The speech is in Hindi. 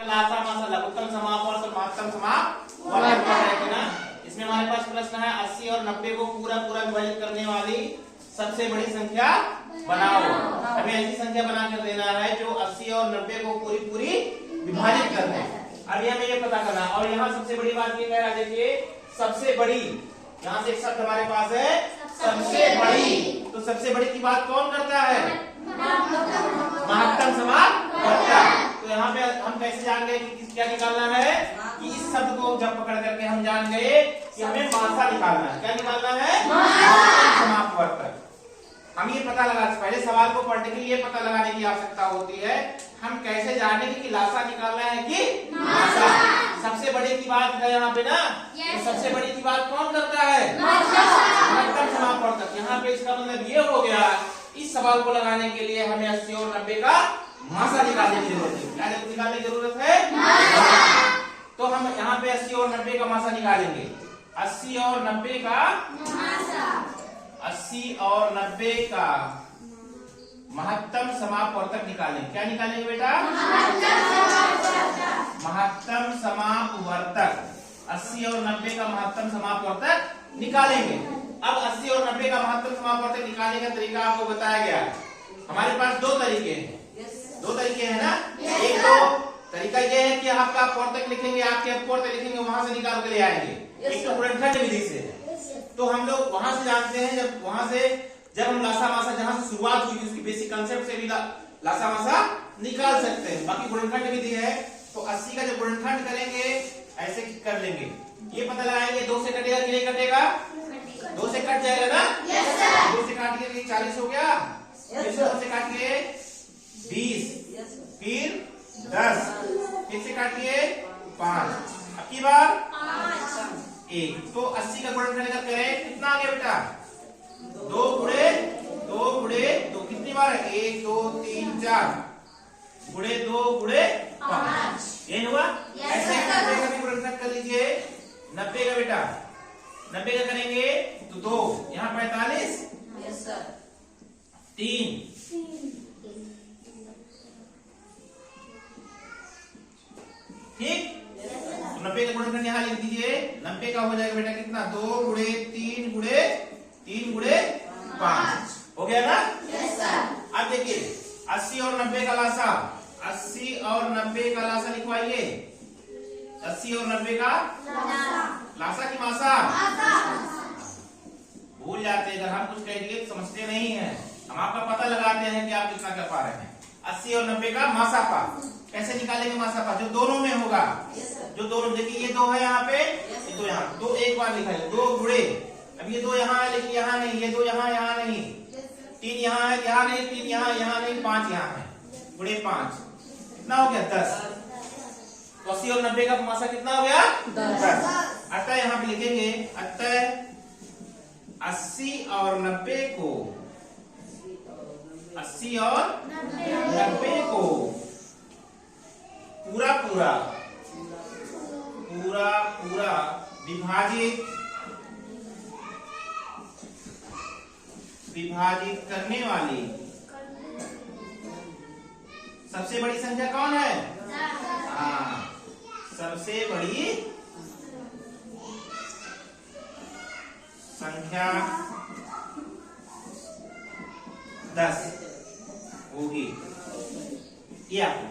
लासा मासा लघुत्तम समापवर्तक महत्तम समापवर्तक है ना। इसमें हमारे पास प्रश्न है 80 और 90 को पूरा पूरा विभाजित करने वाली सबसे बड़ी संख्या बनाओ। हमें ऐसी संख्या बनाकर देना है जो 80 और 90 को पूरी पूरी विभाजित कर दे। अभी हमें ये पता करना। और यहाँ सबसे बड़ी बात ये कह रहा है, देखिए सबसे बड़ी, यहाँ से एक शब्द हमारे पास है सबसे बड़ी। तो सबसे बड़ी की बात कौन करता है? महत्तम समापवर्तक। तो यहाँ पे हम कैसे जान गए कि क्या निकालना है? कि इस शब्द को जब पकड़ करके हम जान गए कि हमें मासा निकालना है। क्या निकालना है? महत्तम समापवर्तक। हम ये पता लगा, पहले सवाल को पढ़ने के लिए पता लगाने की आवश्यकता होती है हम कैसे जानेंगे कि लासा निकालना है कि मासा। सबसे बड़ी की बात है यहाँ पे ना। तो सबसे बड़ी की बात कौन करता है? महत्तम समापवर्तक। यहाँ पे इसका मतलब ये हो गया, इस सवाल को लगाने के लिए हमें 80 और 90 का मासा निकालने की जरूरत है। क्या निकालने की जरूरत है? तो हम यहाँ पे 80 और 90 का मासा निकालेंगे। 80 और 90 का मासा, 80 और 90 का महत्तम समापवर्तक निकालेंगे। क्या निकालेंगे बेटा? महत्तम समापवर्तक। 80 और 90 का महत्तम समापवर्तक निकालेंगे। अब 80 और 90 का महत्तम समापवर्तक निकालने का तरीका आपको बताया गया। हमारे पास दो तरीके हैं। दो तरीके हैं ना। एक तो तरीका ये है कि आपका अपवर्तक लिखेंगे, आपके अपवर्तक लिखेंगे, वहां से निकाल के ले आएंगे। एक तो गुणनखंड विधि से। तो हम लोग वहां से जानते हैं, जब वहां से जब हम लासा मासा जहां से शुरुआत हुई थी उसकी बेसिक कंसेप्ट से भी लासा मासा निकाल सकते हैं। बाकी गुणनखंड विधि है तो 80 का जब गुणनखंड करेंगे ऐसे कर लेंगे। ये पता लगाएंगे 2 से कटेगा कि नहीं कटेगा? 2 से कट जाएगा ना। 2 से काट के 40 हो गया। 2 से काट के 20, फिर 10, फिर से काटिए 5, अब की बार 1। तो 80 का गुणनखंड करें कितना आ गया बेटा? 2 गुणे 2 कितनी बार है? 1 2 3 4 गुणे 2 गुणे 5। ये हुआ। ऐसे 90 का भी गुणनखंड कर लीजिए। 90 का बेटा 90 का करेंगे तो 2, यहाँ 45, 3, ठीक। 90 का गुणनखंड यहाँ लिख दीजिए। 90 का हो जाएगा बेटा कितना? 2 गुणे 3 गुणे 3 गुणे 5 हो गया ना। अब देखिए 80 और 90 का लासा, 80 और 90 का लासा लिखवाइए। 80 और 90 का लासा की मासा भूल जाते हैं। अगर हम कुछ कह दिए तो समझते नहीं है। हम आपका पता लगाते हैं कि आप कितना कर पा रहे हैं। 80 और 90 का मासा पा कैसे निकालेंगे? मासा पा जो दोनों में होगा, जो दोनों, देखिए ये 2 है यहाँ पे, ये 2 यहाँ, 2 एक बार लिखा है। 2 गुणे, अब ये 2 यहाँ है लेकिन यहाँ नहीं, ये 2 यहाँ यहाँ नहीं, 3 यहाँ है यहाँ नहीं, 3 यहाँ यहाँ नहीं, 5 यहाँ है, गुणे 5 कितना हो गया? 10। तो 80 और 90 का मासा कितना हो गया? 10। अतः यहाँ पे लिखेंगे, अतः 80 और 90 को 80 और 90 को पूरा पूरा पूरा पूरा विभाजित करने वाली सबसे बड़ी संख्या कौन है? हाँ, सबसे बड़ी संख्या 10 होगी। ये आपको